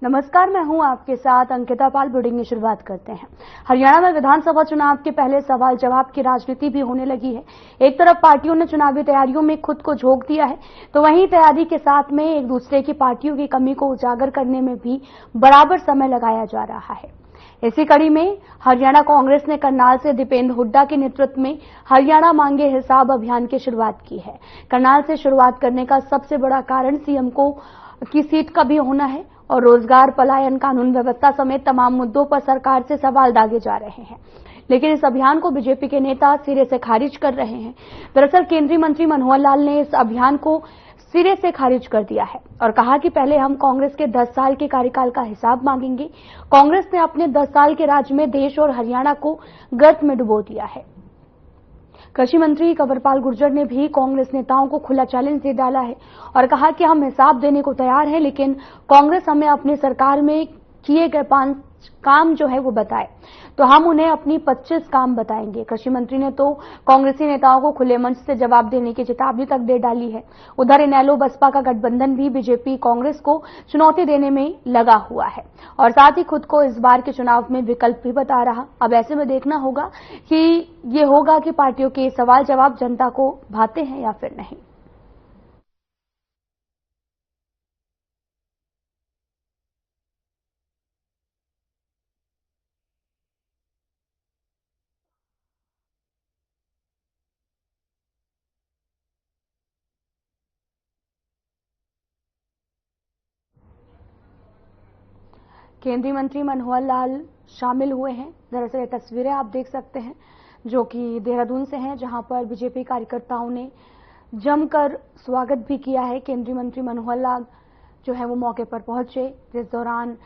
नमस्कार, मैं हूं आपके साथ अंकिता पाल। बुलेटिन की शुरुआत करते हैं। हरियाणा में विधानसभा चुनाव के पहले सवाल जवाब की राजनीति भी होने लगी है। एक तरफ पार्टियों ने चुनावी तैयारियों में खुद को झोंक दिया है, तो वहीं तैयारी के साथ में एक दूसरे की पार्टियों की कमी को उजागर करने में भी बराबर समय लगाया जा रहा है। इसी कड़ी में हरियाणा कांग्रेस ने करनाल से दीपेंद्र हुड्डा के नेतृत्व में हरियाणा मांगे हिसाब अभियान की शुरुआत की है। करनाल से शुरुआत करने का सबसे बड़ा कारण सीएम को की सीट का भी होना है और रोजगार, पलायन, कानून व्यवस्था समेत तमाम मुद्दों पर सरकार से सवाल दागे जा रहे हैं। लेकिन इस अभियान को बीजेपी के नेता सिरे से खारिज कर रहे हैं। दरअसल केंद्रीय मंत्री मनोहर लाल ने इस अभियान को सिरे से खारिज कर दिया है और कहा कि पहले हम कांग्रेस के 10 साल के कार्यकाल का हिसाब मांगेंगे। कांग्रेस ने अपने 10 साल के राज में देश और हरियाणा को गर्त में डुबो दिया है। कृषि मंत्री कंवरपाल गुर्जर ने भी कांग्रेस नेताओं को खुला चैलेंज दे डाला है और कहा कि हम हिसाब देने को तैयार हैं, लेकिन कांग्रेस हमें अपनी सरकार में किए गए 5 काम जो है वो बताए, तो हम उन्हें अपनी 25 काम बताएंगे। कृषि मंत्री ने तो कांग्रेसी नेताओं को खुले मंच से जवाब देने की चेतावनी तक दे डाली है। उधर इनेलो बसपा का गठबंधन भी बीजेपी कांग्रेस को चुनौती देने में लगा हुआ है और साथ ही खुद को इस बार के चुनाव में विकल्प भी बता रहा। अब ऐसे में देखना होगा कि ये होगा कि पार्टियों के सवाल जवाब जनता को भाते हैं या फिर नहीं। केंद्रीय मंत्री मनोहर लाल शामिल हुए हैं। दरअसल ये तस्वीरें आप देख सकते हैं जो कि देहरादून से हैं, जहां पर बीजेपी कार्यकर्ताओं ने जमकर स्वागत भी किया है। केंद्रीय मंत्री मनोहर लाल जो है वो मौके पर पहुंचे, जिस दौरान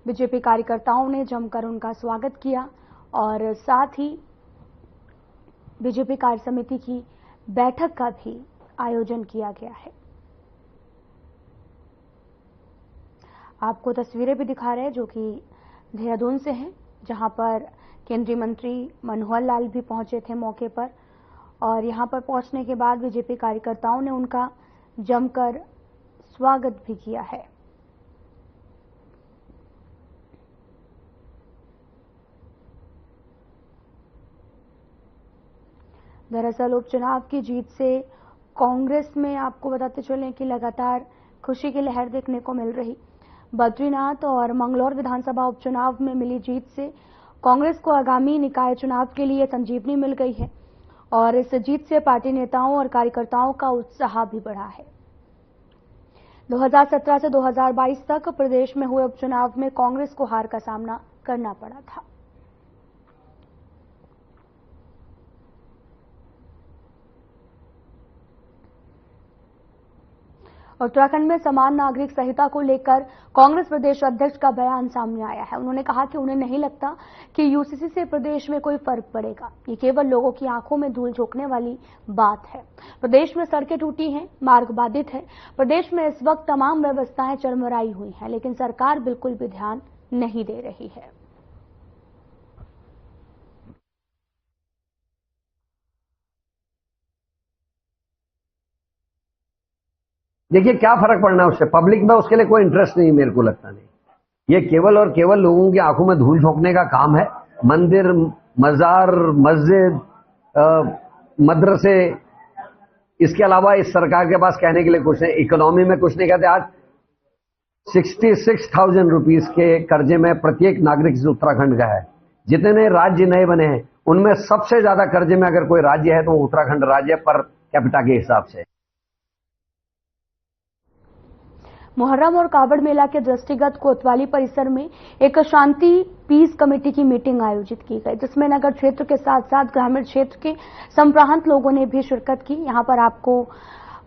बीजेपी कार्यकर्ताओं ने जमकर उनका स्वागत किया और साथ ही बीजेपी कार्य समिति की बैठक का भी आयोजन किया गया है। आपको तस्वीरें भी दिखा रहे हैं जो कि देहरादून से हैं, जहां पर केंद्रीय मंत्री मनोहर लाल भी पहुंचे थे मौके पर और यहां पर पहुंचने के बाद बीजेपी कार्यकर्ताओं ने उनका जमकर स्वागत भी किया है। दरअसल उपचुनाव की जीत से कांग्रेस में आपको बताते चलें कि लगातार खुशी की लहर देखने को मिल रही। बद्रीनाथ और मंगलौर विधानसभा उपचुनाव में मिली जीत से कांग्रेस को आगामी निकाय चुनाव के लिए संजीवनी मिल गई है और इस जीत से पार्टी नेताओं और कार्यकर्ताओं का उत्साह भी बढ़ा है। 2017 से 2022 तक प्रदेश में हुए उपचुनाव में कांग्रेस को हार का सामना करना पड़ा था। उत्तराखंड में समान नागरिक संहिता को लेकर कांग्रेस प्रदेश अध्यक्ष का बयान सामने आया है। उन्होंने कहा कि उन्हें नहीं लगता कि यूसीसी से प्रदेश में कोई फर्क पड़ेगा। ये केवल लोगों की आंखों में धूल झोंकने वाली बात है। प्रदेश में सड़कें टूटी हैं, मार्ग बाधित है। प्रदेश में इस वक्त तमाम व्यवस्थाएं चरमराई हुई हैं, लेकिन सरकार बिल्कुल भी ध्यान नहीं दे रही है। देखिए क्या फर्क पड़ना है उससे, पब्लिक में उसके लिए कोई इंटरेस्ट नहीं, मेरे को लगता नहीं। ये केवल और केवल लोगों की आंखों में धूल झोंकने का काम है। मंदिर, मजार, मस्जिद, मदरसे, इसके अलावा इस सरकार के पास कहने के लिए कुछ नहीं। इकोनॉमी में कुछ नहीं कहते। आज 66,000 रुपीज के कर्जे में प्रत्येक नागरिक उत्तराखंड का है। जितने राज्य नए बने हैं उनमें सबसे ज्यादा कर्जे में अगर कोई राज्य है तो उत्तराखंड राज्य पर कैपिटा के हिसाब से। मुहर्रम और कावड़ मेला के दृष्टिगत कोतवाली परिसर में एक शांति पीस कमेटी की मीटिंग आयोजित की गई, जिसमें नगर क्षेत्र के साथ साथ ग्रामीण क्षेत्र के संप्रांत लोगों ने भी शिरकत की। यहां पर आपको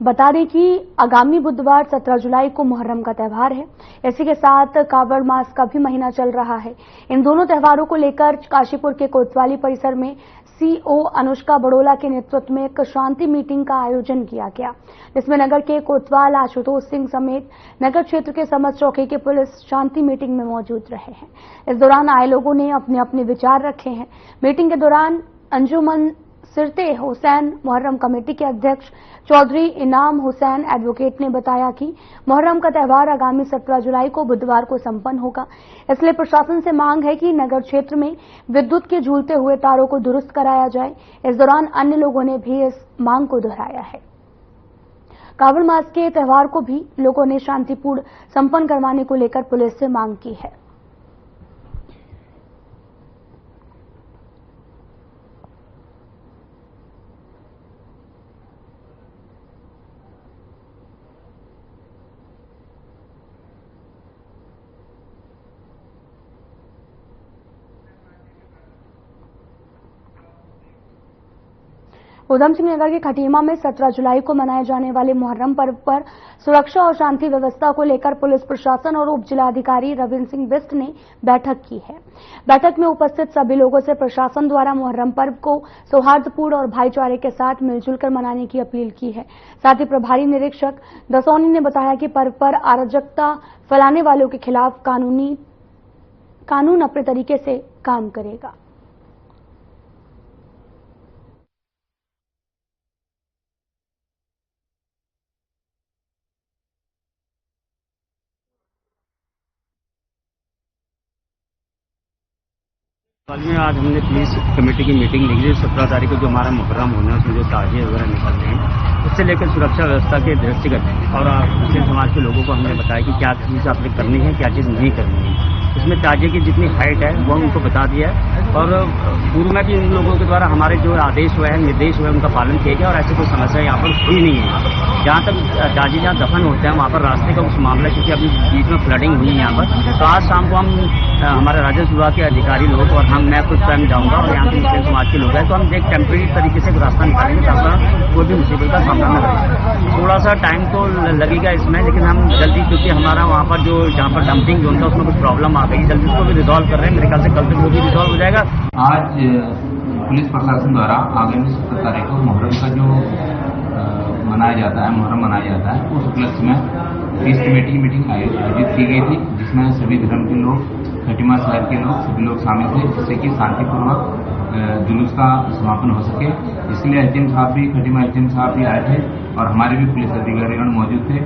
बता दें कि आगामी बुधवार 17 जुलाई को मुहर्रम का त्यौहार है। इसी के साथ कावड़ मास का भी महीना चल रहा है। इन दोनों त्योहारों को लेकर काशीपुर के कोतवाली परिसर में सीओ अनुष्का बड़ोला के नेतृत्व में एक शांति मीटिंग का आयोजन किया गया, जिसमें नगर के कोतवाल आशुतोष सिंह समेत नगर क्षेत्र के समस्त चौकी के पुलिस शांति मीटिंग में मौजूद रहे हैं। इस दौरान आए लोगों ने अपने अपने विचार रखे हैं। मीटिंग के दौरान अंजुमन सिरते हुसैन मुहर्रम कमेटी के अध्यक्ष चौधरी इनाम हुसैन एडवोकेट ने बताया कि मुहर्रम का त्यौहार आगामी 17 जुलाई को बुधवार को संपन्न होगा। इसलिए प्रशासन से मांग है कि नगर क्षेत्र में विद्युत के झूलते हुए तारों को दुरुस्त कराया जाए। इस दौरान अन्य लोगों ने भी इस मांग को दोहराया है। कावड़ मास के त्यौहार को भी लोगों ने शांतिपूर्ण संपन्न करवाने को लेकर पुलिस से मांग की है। उधम सिंह नगर के खटीमा में 17 जुलाई को मनाए जाने वाले मुहर्रम पर्व पर सुरक्षा और शांति व्यवस्था को लेकर पुलिस प्रशासन और उप जिलाधिकारी रविंद्र सिंह बिष्ट ने बैठक की है। बैठक में उपस्थित सभी लोगों से प्रशासन द्वारा मुहर्रम पर्व को सौहार्दपूर्ण और भाईचारे के साथ मिलजुल कर मनाने की अपील की है। साथ ही प्रभारी निरीक्षक दसौनी ने बताया कि पर्व पर अराजकता फैलाने वालों के खिलाफ कानून अपने तरीके से काम करेगा। हाल में आज हमने पुलिस कमेटी की मीटिंग ली है। 17 तारीख को जो हमारा मुहर्रम होना है उसमें जो ताजिए वगैरह निकल रहे हैं उससे लेकर सुरक्षा व्यवस्था के दृष्टिगत और मुस्लिम समाज के लोगों को हमने बताया कि क्या चीज़ आपने करनी है, क्या चीज़ नहीं करनी है। इसमें ताजिए की जितनी हाइट है वो उनको बता दिया है और पूर्व में भी इन लोगों के द्वारा हमारे जो आदेश हुए हैं, निर्देश हुए हैं, उनका पालन किया गया और ऐसी कोई समस्या यहाँ पर हुई नहीं है। जहाँ तक ताजिए जहाँ दफन होते हैं वहाँ पर रास्ते का कुछ मामला, क्योंकि अभी बीच में फ्लडिंग हुई है यहाँ पर, तो आज शाम को हम हमारे राजस्व विभाग के अधिकारी लोग और मैं कुछ टाइम जाऊंगा और यहाँ के मुस्लिम समाज के लोग हैं तो हम एक टेम्परेरी तरीके से रास्ता निकालेंगे ताकि कोई भी मुसीबत का सामना न करें। थोड़ा सा टाइम तो लगेगा इसमें, लेकिन हम जल्दी, क्योंकि हमारा वहाँ पर जो जहाँ पर डंपिंग जोन था उसमें कुछ प्रॉब्लम आ गई, जल्दी उसको भी रिजॉल्व कर रहे हैं। मेरे ख्याल से कल तक वो भी रिजॉल्व हो जाएगा। आज पुलिस प्रशासन द्वारा आगामी 17 तारीख को मुहर्रम का जो मनाया जाता है, मुहर्रम मनाया जाता है, उस उपलक्ष्य में पुलिस कमेटी की मीटिंग आयोजित की गई थी, जिसमें सभी धर्म के लोग, खटीमा शहर के लोग, सभी लोग शामिल थे, जिससे कि शांतिपूर्वक जुलूस का समापन हो सके। इसलिए एचएम साहब भी, खटीमा एचएम साहब भी आए थे और हमारे भी पुलिस अधिकारीगण मौजूद थे।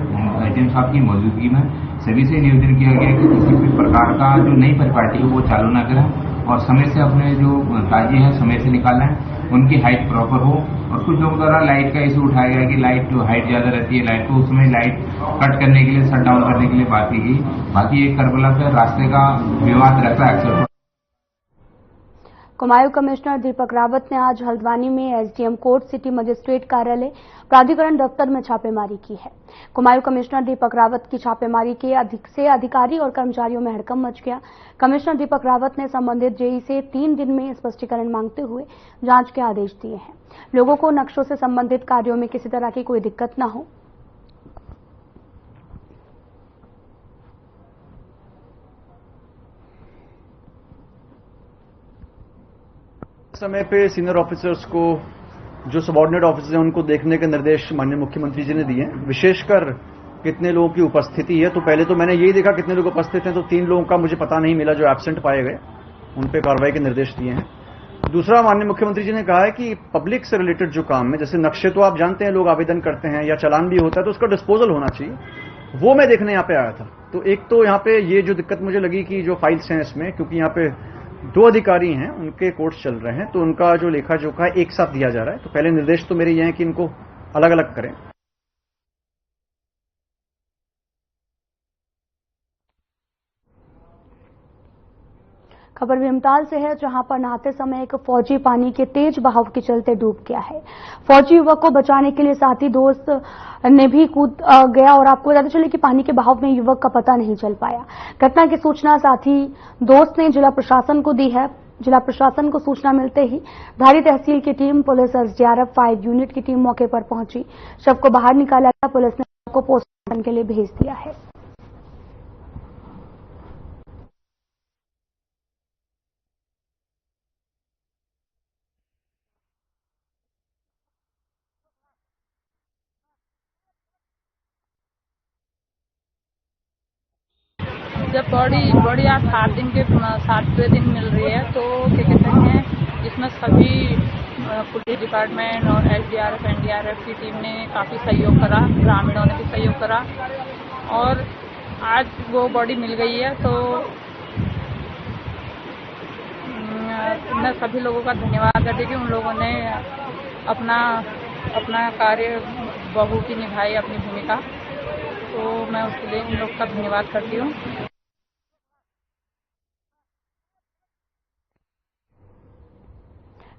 एचएम साहब की मौजूदगी में सभी से निवेदन किया गया कि किसी भी प्रकार का जो नई परिपाटी है वो चालू न करें और समय से अपने जो ताजिए हैं समय से निकालें, उनकी हाइट प्रॉपर हो। और कुछ लोगों द्वारा लाइट का इशू उठाया गया कि लाइट जो हाइट ज्यादा रहती है लाइट को, उसमें लाइट कट करने के लिए, शट डाउन करने के लिए बात की गई। बाकी एक करबला पे रास्ते का विवाद रहता है अक्सर। कुमायूं कमिश्नर दीपक रावत ने आज हल्द्वानी में एसडीएम कोर्ट सिटी मजिस्ट्रेट कार्यालय प्राधिकरण दफ्तर में छापेमारी की है। कुमायूं कमिश्नर दीपक रावत की छापेमारी के अधिकारी और कर्मचारियों में हड़कंप मच गया। कमिश्नर दीपक रावत ने संबंधित जेई से 3 दिन में स्पष्टीकरण मांगते हुए जांच के आदेश दिए हैं। लोगों को नक्शों से संबंधित कार्यों में किसी तरह की कोई दिक्कत न हो। समय पे सीनियर ऑफिसर्स को, जो सबऑर्डिनेट ऑफिसर्स हैं, उनको देखने के निर्देश माननीय मुख्यमंत्री जी ने दिए हैं। विशेषकर कितने लोगों की उपस्थिति है, तो पहले तो मैंने यही देखा कितने लोग उपस्थित हैं, तो 3 लोगों का मुझे पता नहीं मिला जो एब्सेंट पाए गए, उन पे कार्रवाई के निर्देश दिए हैं। दूसरा, माननीय मुख्यमंत्री जी ने कहा है कि पब्लिक से रिलेटेड जो काम है, जैसे नक्शे तो आप जानते हैं लोग आवेदन करते हैं या चालान भी होता है तो उसका डिस्पोजल होना चाहिए, वो मैं देखने यहाँ पे आया था। तो एक तो यहाँ पे ये जो दिक्कत मुझे लगी कि जो फाइल्स हैं इसमें, क्योंकि यहाँ पे 2 अधिकारी हैं, उनके कोर्स चल रहे हैं, तो उनका जो लेखा जोखा है एक साथ दिया जा रहा है। तो पहले निर्देश तो मेरे ये हैं कि इनको अलग अलग करें। खबर भीमताल से है, जहां पर नहाते समय एक फौजी पानी के तेज बहाव के चलते डूब गया है। फौजी युवक को बचाने के लिए साथी दोस्त ने भी कूद गया और आपको बताते चले कि पानी के बहाव में युवक का पता नहीं चल पाया। घटना की सूचना साथी दोस्त ने जिला प्रशासन को दी है। जिला प्रशासन को सूचना मिलते ही धारी तहसील की team, police, SDRF, fire unit की टीम मौके पर पहुंची। शव को बाहर निकाला गया। पुलिस ने शव को पोस्टमार्टम के लिए भेज दिया है। जब बॉडी आज 7 दिन के 7वें दिन मिल रही है, तो क्या कहते हैं जिसमें सभी पुलिस डिपार्टमेंट और एसडीआरएफ एनडीआरएफ की टीम ने काफ़ी सहयोग करा, ग्रामीणों ने भी सहयोग करा और आज वो बॉडी मिल गई है। तो मैं सभी लोगों का धन्यवाद करती हूँ कि उन लोगों ने अपना कार्य बखूबी निभाई, अपनी भूमिका। तो मैं उसके लिए उन लोग का धन्यवाद करती हूँ।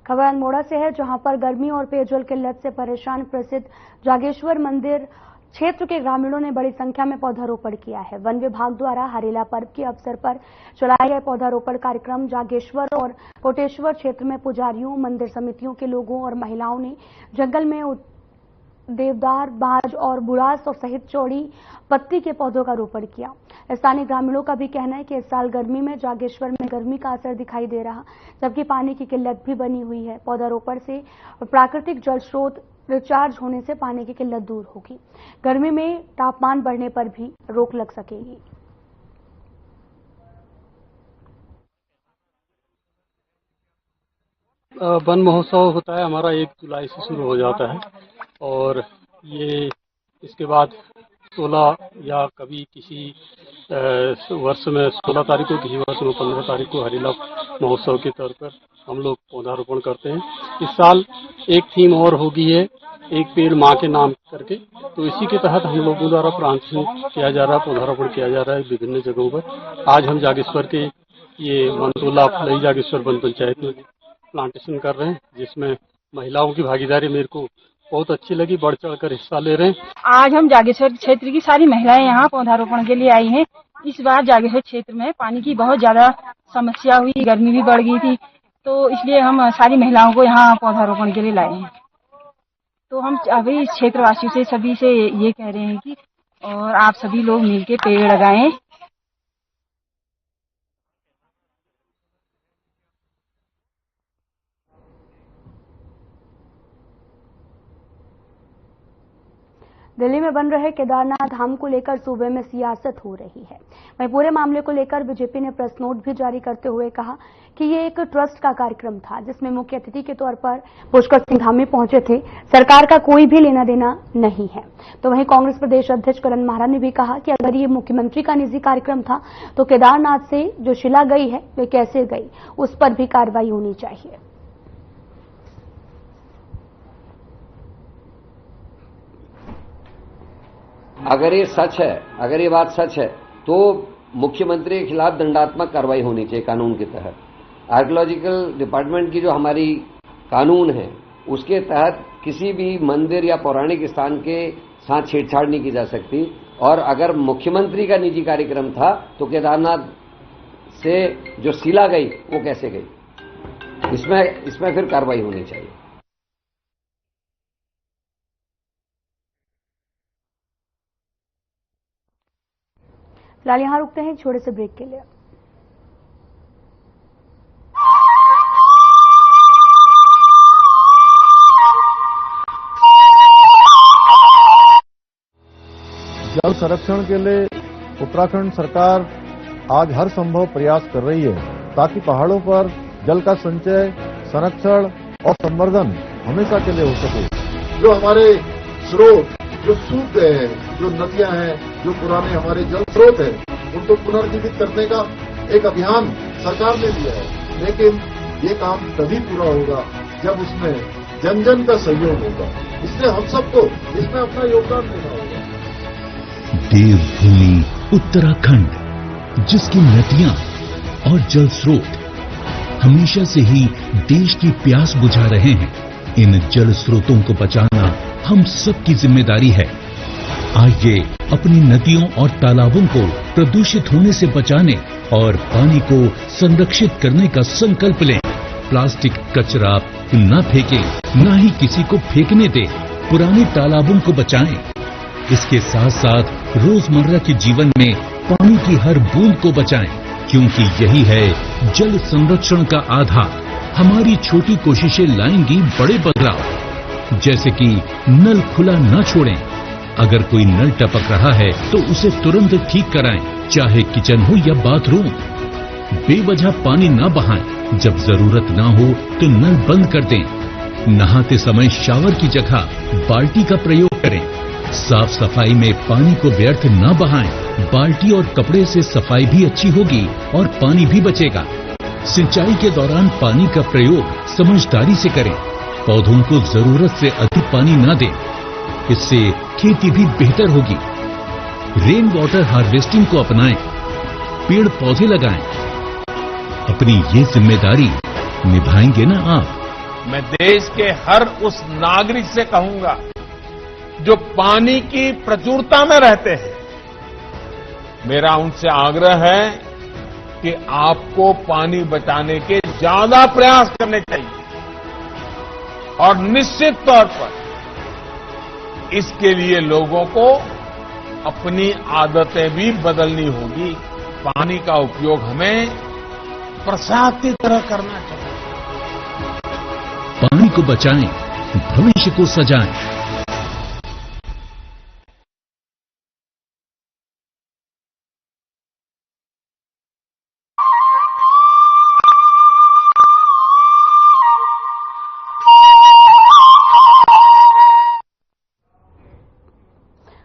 खबर अल्मोड़ा से है, जहां पर गर्मी और पेयजल किल्लत से परेशान प्रसिद्ध जागेश्वर मंदिर क्षेत्र के ग्रामीणों ने बड़ी संख्या में पौधारोपण किया है। वन विभाग द्वारा हरेला पर्व के अवसर पर चलाए गए पौधारोपण कार्यक्रम जागेश्वर और कोटेश्वर क्षेत्र में पुजारियों, मंदिर समितियों के लोगों और महिलाओं ने जंगल में देवदार, बाज और बुरास और सहित चौड़ी पत्ती के पौधों का रोपण किया। स्थानीय ग्रामीणों का भी कहना है कि इस साल गर्मी में जागेश्वर में गर्मी का असर दिखाई दे रहा, जबकि पानी की किल्लत भी बनी हुई है। पौधारोपण से प्राकृतिक जल स्रोत रिचार्ज होने से पानी की किल्लत दूर होगी। गर्मी में तापमान बढ़ने पर भी रोक लग सकेगी। वन महोत्सव होता है हमारा 1 जुलाई से शुरू हो जाता है और ये इसके बाद 16 या कभी किसी वर्ष में 16 तारीख को, किसी वर्ष में 15 तारीख को हरेला महोत्सव के तौर पर हम लोग पौधारोपण करते हैं। इस साल एक थीम और होगी है, एक पेड़ माँ के नाम करके, तो इसी के तहत हम लोगों द्वारा प्लांटेशन किया जा रहा है, पौधारोपण किया जा रहा है विभिन्न जगहों पर। आज हम जागेश्वर के ये मंतोला फलई जागेश्वर वन पंचायत में प्लांटेशन कर रहे हैं, जिसमें महिलाओं की भागीदारी मेरे को बहुत अच्छी लगी, बढ़ चढ़ कर हिस्सा ले रहे हैं। आज हम जागेश्वर क्षेत्र की सारी महिलाएं यहाँ पौधारोपण के लिए आई हैं। इस बार जागेश्वर क्षेत्र में पानी की बहुत ज्यादा समस्या हुई, गर्मी भी बढ़ गई थी, तो इसलिए हम सारी महिलाओं को यहाँ पौधारोपण के लिए लाए हैं। तो हम अभी इस क्षेत्रवासियों से सभी से ये कह रहे हैं कि और आप सभी लोग मिलके पेड़ लगाएं। दिल्ली में बन रहे केदारनाथ धाम को लेकर सूबे में सियासत हो रही है। वहीं पूरे मामले को लेकर बीजेपी ने प्रेस नोट भी जारी करते हुए कहा कि ये एक ट्रस्ट का कार्यक्रम था, जिसमें मुख्य अतिथि के तौर पर पुष्कर सिंह धामी पहुंचे थे। सरकार का कोई भी लेना देना नहीं है। तो वहीं कांग्रेस प्रदेश अध्यक्ष करण माहरा ने भी कहा कि अगर ये मुख्यमंत्री का निजी कार्यक्रम था तो केदारनाथ से जो शिला गई है वे कैसे गई, उस पर भी कार्रवाई होनी चाहिए। अगर ये सच है, अगर ये बात सच है, तो मुख्यमंत्री के खिलाफ दंडात्मक कार्रवाई होनी चाहिए कानून के तहत। आर्कियोलॉजिकल डिपार्टमेंट की जो हमारी कानून है, उसके तहत किसी भी मंदिर या पौराणिक स्थान के साथ छेड़छाड़ नहीं की जा सकती। और अगर मुख्यमंत्री का निजी कार्यक्रम था तो केदारनाथ से जो शिला गई वो कैसे गई, इसमें फिर कार्रवाई होनी चाहिए। फिलहाल यहां रुकते हैं छोटे से ब्रेक के लिए। जल संरक्षण के लिए उत्तराखंड सरकार आज हर संभव प्रयास कर रही है ताकि पहाड़ों पर जल का संचय, संरक्षण और संवर्धन हमेशा के लिए हो सके। जो हमारे स्रोत जो सूख गए हैं, जो नदियां हैं, जो पुराने हमारे जल स्रोत हैं, उनको पुनर्जीवित करने का एक अभियान सरकार ने लिया है। लेकिन ये काम तभी पूरा होगा जब उसमें जन जन का सहयोग होगा। इसलिए हम सबको इसमें अपना योगदान देना होगा। देवभूमि उत्तराखंड, जिसकी नदियां और जल स्रोत हमेशा से ही देश की प्यास बुझा रहे हैं, इन जल स्रोतों को बचाना हम सबकी जिम्मेदारी है। आइए अपनी नदियों और तालाबों को प्रदूषित होने से बचाने और पानी को संरक्षित करने का संकल्प लें। प्लास्टिक कचरा न फेंकें, न ही किसी को फेंकने दें। पुराने तालाबों को बचाएं। इसके साथ साथ रोजमर्रा के जीवन में पानी की हर बूंद को बचाएं, क्योंकि यही है जल संरक्षण का आधार। हमारी छोटी कोशिशें लाएंगी बड़े बदलाव, जैसे कि नल खुला न छोड़ें। अगर कोई नल टपक रहा है तो उसे तुरंत ठीक कराएं, चाहे किचन हो या बाथरूम। बेवजह पानी न बहाएं। जब जरूरत ना हो तो नल बंद कर दें। नहाते समय शावर की जगह बाल्टी का प्रयोग करें। साफ सफाई में पानी को व्यर्थ न बहाएं। बाल्टी और कपड़े से सफाई भी अच्छी होगी और पानी भी बचेगा। सिंचाई के दौरान पानी का प्रयोग समझदारी से करें। पौधों को जरूरत से अधिक पानी न दें, इससे खेती भी बेहतर होगी। रेन वाटर हार्वेस्टिंग को अपनाएं, पेड़ पौधे लगाएं। अपनी ये जिम्मेदारी निभाएंगे ना आप? मैं देश के हर उस नागरिक से कहूंगा जो पानी की प्रचुरता में रहते हैं, मेरा उनसे आग्रह है कि आपको पानी बचाने के ज्यादा प्रयास करने चाहिए और निश्चित तौर पर इसके लिए लोगों को अपनी आदतें भी बदलनी होगी। पानी का उपयोग हमें प्रसाद की तरह करना चाहिए। पानी को बचाएं, भविष्य को सजाएं।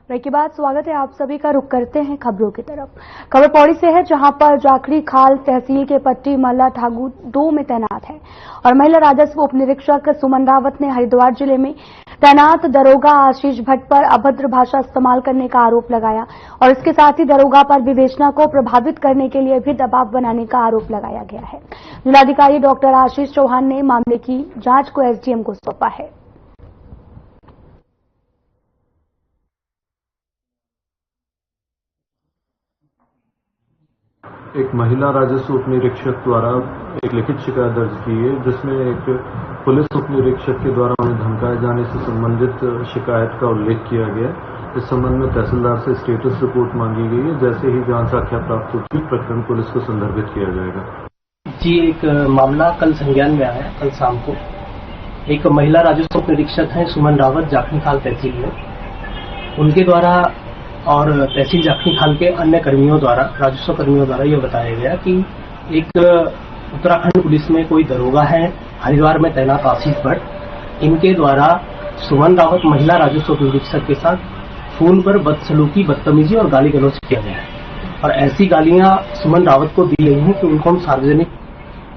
ब्रेक के बाद स्वागत है आप सभी का। रुख करते हैं खबरों की तरफ। खबर पौड़ी से है, जहां पर जाखड़ी खाल तहसील के पट्टी मल्ला ठागू 2 में तैनात है और महिला राजस्व उप निरीक्षक सुमन रावत ने हरिद्वार जिले में तैनात दरोगा आशीष भट्ट पर अभद्र भाषा इस्तेमाल करने का आरोप लगाया और इसके साथ ही दरोगा पर विवेचना को प्रभावित करने के लिए भी दबाव बनाने का आरोप लगाया गया है। जिलाधिकारी डॉक्टर आशीष चौहान ने मामले की जांच को एसडीएम को सौंपा है। एक महिला राजस्व उप निरीक्षक द्वारा एक लिखित शिकायत दर्ज की है, जिसमें एक पुलिस उप निरीक्षक के द्वारा उन्हें धमकाए जाने से संबंधित शिकायत का उल्लेख किया गया। इस संबंध में तहसीलदार से स्टेटस रिपोर्ट मांगी गई है। जैसे ही जांच आख्या प्राप्त होती है, प्रकरण पुलिस को संदर्भित किया जाएगा। जी, एक मामला कल संज्ञान में आया। कल शाम को एक महिला राजस्व उप निरीक्षक है सुमन रावत, जाखनी खाल तहसील में, उनके द्वारा और तहसील जाखनी खाल के अन्य कर्मियों द्वारा, राजस्व कर्मियों द्वारा यह बताया गया कि एक उत्तराखंड पुलिस में कोई दरोगा है हरिद्वार में तैनात आशीष भट्ट, इनके द्वारा सुमन रावत महिला राजस्व निरीक्षक के साथ फोन पर बदसलूकी, बदतमीजी और गाली गलौज किया गया है और ऐसी गालियां सुमन रावत को दी गई हैं कि उनको हम सार्वजनिक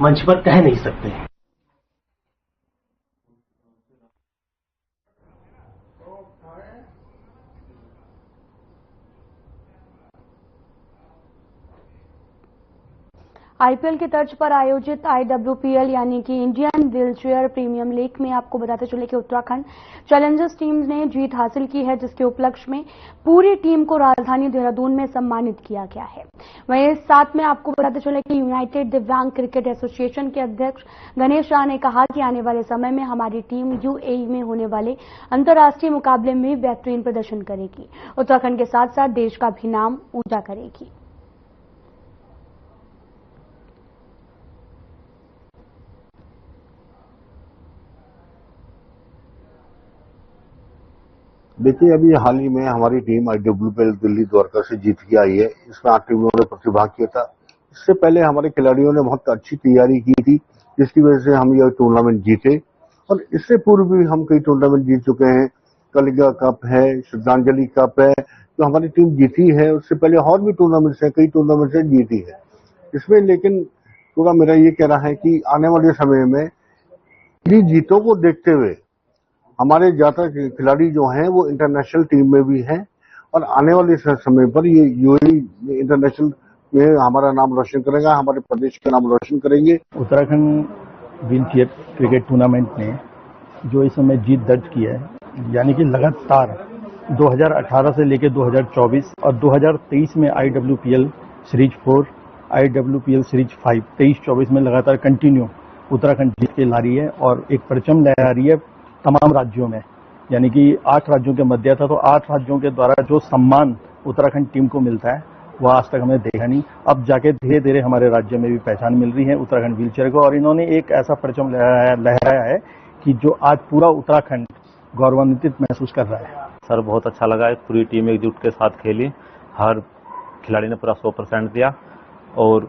मंच पर कह नहीं सकते हैं। आईपीएल की तर्ज पर आयोजित IWPL यानी कि इंडियन व्हीलचेयर प्रीमियम लीग में आपको बताते चले कि उत्तराखंड चैलेंजर्स टीम ने जीत हासिल की है, जिसके उपलक्ष्य में पूरी टीम को राजधानी देहरादून में सम्मानित किया गया है। वहीं साथ में आपको बताते चले कि यूनाइटेड दिव्यांग क्रिकेट एसोसिएशन के अध्यक्ष गणेश शाह ने कहा कि आने वाले समय में हमारी टीम यूएई में होने वाले अंतर्राष्ट्रीय मुकाबले में बेहतरीन प्रदर्शन करेगी। उत्तराखंड के साथ साथ देश का भी नाम ऊंचा करेगी। देखिए, अभी हाल ही में हमारी टीम IWPL दिल्ली द्वारका से जीत के आई है। इसमें 8 टीमों ने प्रतिभाग किया था। इससे पहले हमारे खिलाड़ियों ने बहुत अच्छी तैयारी की थी, जिसकी वजह से हम यह टूर्नामेंट जीते और इससे पूर्व भी हम कई टूर्नामेंट जीत चुके हैं। कलिंगा कप है, श्रद्धांजलि कप है, तो हमारी टीम जीती है। उससे पहले और भी टूर्नामेंट्स है, कई टूर्नामेंट्स जीती है इसमें। लेकिन पूरा मेरा ये कहना है कि आने वाले समय में इन जीतों को देखते हुए हमारे ज्यादातर खिलाड़ी जो हैं वो इंटरनेशनल टीम में भी हैं और आने वाले समय पर ये यूएई इंटरनेशनल में हमारा नाम रोशन करेगा, हमारे प्रदेश का नाम रोशन करेंगे। उत्तराखंड व्हीलचेयर क्रिकेट टूर्नामेंट ने जो इस समय जीत दर्ज की है, यानी कि लगातार 2018 से लेकर 2024 और 2023 में IWPL सीरीज 4, IWPL सीरीज 5, 23-24 में लगातार कंटिन्यू उत्तराखंड जीत के ला रही है और एक परचम लहरा रही है तमाम राज्यों में। यानी कि 8 राज्यों के मध्य था, तो 8 राज्यों के द्वारा जो सम्मान उत्तराखंड टीम को मिलता है वो आज तक हमें देखा नहीं। अब जाके धीरे धीरे हमारे राज्य में भी पहचान मिल रही है उत्तराखंड व्हीलचेयर को और इन्होंने एक ऐसा परचम लहराया है कि जो आज पूरा उत्तराखंड गौरवान्वित महसूस कर रहा है। सर, बहुत अच्छा लगा। पूरी टीम एकजुट के साथ खेली, हर खिलाड़ी ने पूरा 100% दिया और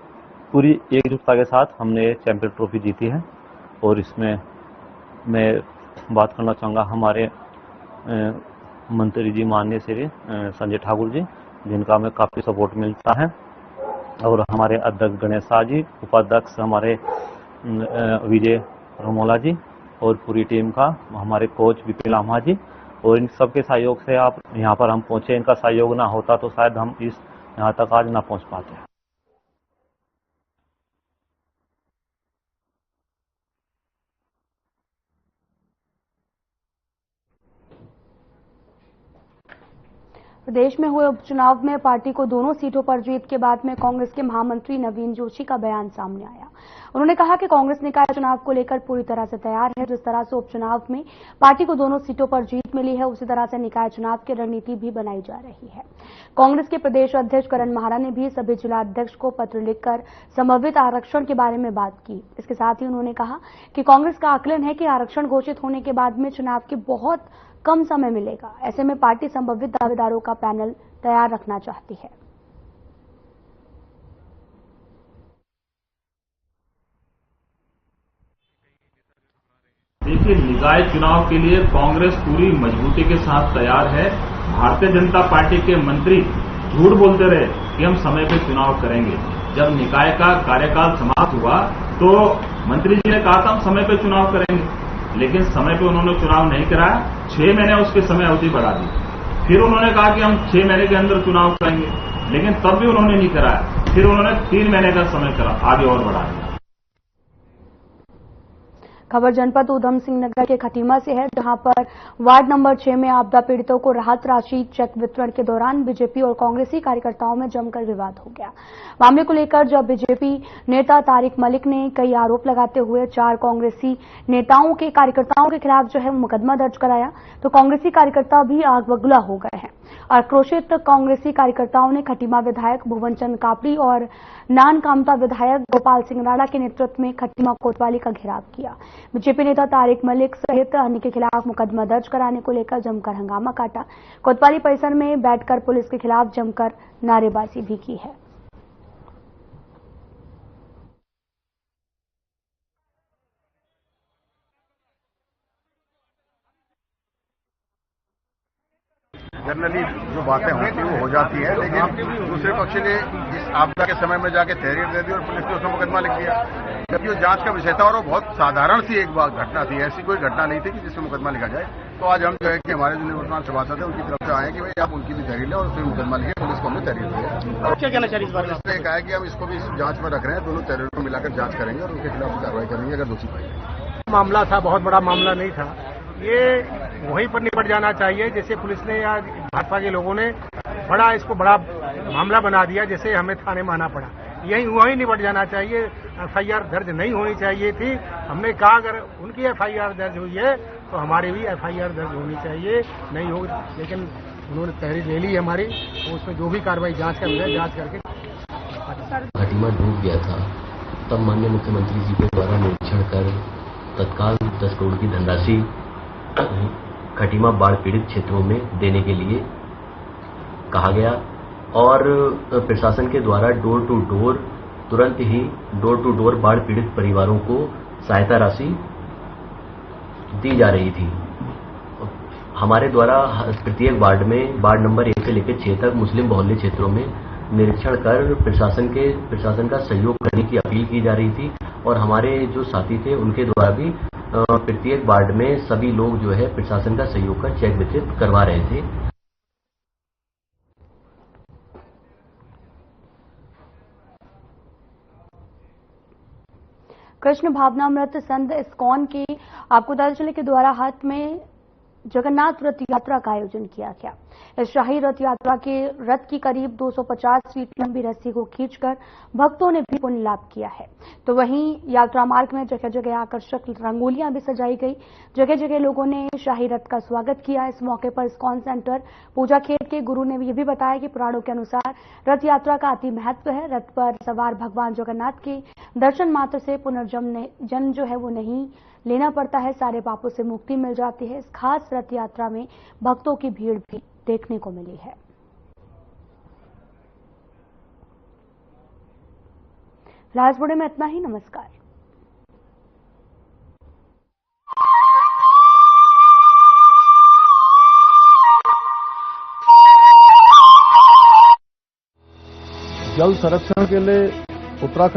पूरी एकजुटता के साथ हमने चैंपियन ट्रॉफी जीती है। और इसमें मैं बात करना चाहूँगा हमारे मंत्री जी माननीय श्री संजय ठाकुर जी, जिनका हमें काफ़ी सपोर्ट मिलता है, और हमारे अध्यक्ष गणेश शाह जी, उपाध्यक्ष हमारे विजय रमोला जी, और पूरी टीम का हमारे कोच विपिन लामा जी, और इन सबके सहयोग से आप यहाँ पर हम पहुँचे। इनका सहयोग ना होता तो शायद हम यहाँ तक आज ना पहुँच पाते। प्रदेश में हुए उपचुनाव में पार्टी को दोनों सीटों पर जीत के बाद में कांग्रेस के महामंत्री नवीन जोशी का बयान सामने आया। उन्होंने कहा कि कांग्रेस निकाय चुनाव को लेकर पूरी तरह से तैयार है। जिस तरह से उपचुनाव में पार्टी को दोनों सीटों पर जीत मिली है, उसी तरह से निकाय चुनाव की रणनीति भी बनाई जा रही है। कांग्रेस के प्रदेश अध्यक्ष करण महारा ने भी सभी जिला अध्यक्ष को पत्र लिखकर संभावित आरक्षण के बारे में बात की। इसके साथ ही उन्होंने कहा कि कांग्रेस का आकलन है कि आरक्षण घोषित होने के बाद में चुनाव के बहुत कम समय मिलेगा। ऐसे में पार्टी संभावित दावेदारों का पैनल तैयार रखना चाहती है। देखिए, निकाय चुनाव के लिए कांग्रेस पूरी मजबूती के साथ तैयार है। भारतीय जनता पार्टी के मंत्री झूठ बोलते रहे कि हम समय पे चुनाव करेंगे। जब निकाय का कार्यकाल समाप्त हुआ तो मंत्री जी ने कहा था हम समय पे चुनाव करेंगे, लेकिन समय पे उन्होंने चुनाव नहीं कराया। 6 महीने उसकी समय अवधि बढ़ा दी। फिर उन्होंने कहा कि हम 6 महीने के अंदर चुनाव करेंगे, लेकिन तब भी उन्होंने नहीं कराया। फिर उन्होंने 3 महीने का समय करा, आगे और बढ़ा दिया। खबर जनपद उधम सिंह नगर के खटीमा से है, जहां पर वार्ड नंबर 6 में आपदा पीड़ितों को राहत राशि चेक वितरण के दौरान बीजेपी और कांग्रेसी कार्यकर्ताओं में जमकर विवाद हो गया। मामले को लेकर जब बीजेपी नेता तारिक मलिक ने कई आरोप लगाते हुए 4 कांग्रेसी नेताओं के कार्यकर्ताओं के खिलाफ जो है मुकदमा दर्ज कराया, तो कांग्रेसी कार्यकर्ता भी आग बबूला हो गए हैं। आक्रोशित कांग्रेसी कार्यकर्ताओं ने खटीमा विधायक भुवन चंद कापड़ी और नान कामता विधायक गोपाल सिंह राणा के नेतृत्व में खटीमा कोतवाली का घेराव किया। बीजेपी नेता तारिक मलिक सहित अन्य के खिलाफ मुकदमा दर्ज कराने को लेकर जमकर हंगामा काटा। कोतवाली परिसर में बैठकर पुलिस के खिलाफ जमकर नारेबाजी भी की है। जनरली जो बातें होती हैं वो हो जाती है, लेकिन दूसरे पक्ष ने इस आपदा के समय में जाके तहरीर दे दी और पुलिस ने उसमें मुकदमा लिख दिया, जबकि वो जांच का विषय था और वो बहुत साधारण सी एक बात घटना थी। ऐसी कोई घटना नहीं थी कि जिसमें मुकदमा लिखा जाए। तो आज हम जो है कि हमारे जो निवर्तमान सभासद है उनकी तरफ से आए कि भाई आप उनकी भी तहरीर लें और उसमें मुकदमा लिखे। पुलिस को हमने तहरीर दिया। क्या कहना चाहिए इस बारे में? उसने कहा कि हम इसको भी जांच में रख रहे हैं, दोनों तहरीर को मिलाकर जांच करेंगे और उनके खिलाफ कार्रवाई करेंगे अगर दोषी पाए जाए। मामला था, बहुत बड़ा मामला नहीं था, ये वहीं पर निपट जाना चाहिए। जैसे पुलिस ने या भाजपा के लोगों ने इसको बड़ा मामला बना दिया, जैसे हमें थाने में आना पड़ा। यही वहीं निपट जाना चाहिए। एफआईआर दर्ज नहीं होनी चाहिए थी। हमने कहा अगर उनकी एफआईआर दर्ज हुई है तो हमारी भी एफआईआर दर्ज होनी चाहिए, नहीं होगी। लेकिन उन्होंने तहरीर ले ली हमारी, तो उसमें जो भी कार्रवाई जांच का विषय जांच करके। खटीमा डूब गया था, तब माननीय मुख्यमंत्री जी के द्वारा निरीक्षण कर तत्काल 10 करोड़ की धनराशि खटीमा बाढ़ पीड़ित क्षेत्रों में देने के लिए कहा गया और प्रशासन के द्वारा डोर टू डोर तुरंत ही डोर टू डोर बाढ़ पीड़ित परिवारों को सहायता राशि दी जा रही थी। हमारे द्वारा प्रत्येक वार्ड में वार्ड नंबर 1 से लेकर 6 तक मुस्लिम बहुल्य क्षेत्रों में निरीक्षण कर प्रशासन का सहयोग करने की अपील की जा रही थी और हमारे जो साथी थे उनके द्वारा भी प्रत्येक वार्ड में सभी लोग जो है प्रशासन का सहयोग कर चेक वितरित करवा रहे थे। कृष्ण भावनामृत संत इस्कॉन के आपको पता चले के द्वारा हाथ में जगन्नाथ रथ यात्रा का आयोजन किया गया। इस शाही रथ यात्रा के रथ की करीब 250 फीट लंबी रस्सी को खींचकर भक्तों ने भी पुण्य लाभ किया है। तो वहीं यात्रा मार्ग में जगह जगह आकर्षक रंगोलियां भी सजाई गई। जगह जगह लोगों ने शाही रथ का स्वागत किया। इस मौके पर इस्कॉन सेंटर पूजा खेत के गुरु ने ये भी बताया कि पुराणों के अनुसार रथ यात्रा का अति महत्व है। रथ पर सवार भगवान जगन्नाथ के दर्शन मात्र से पुनर्जन्म जो है वो नहीं लेना पड़ता है, सारे पापों से मुक्ति मिल जाती है। इस खास रथ यात्रा में भक्तों की भीड़ भी देखने को मिली है। फिलहाल इस वीडियो में इतना ही। नमस्कार। जल संरक्षण के लिए उत्तराखंड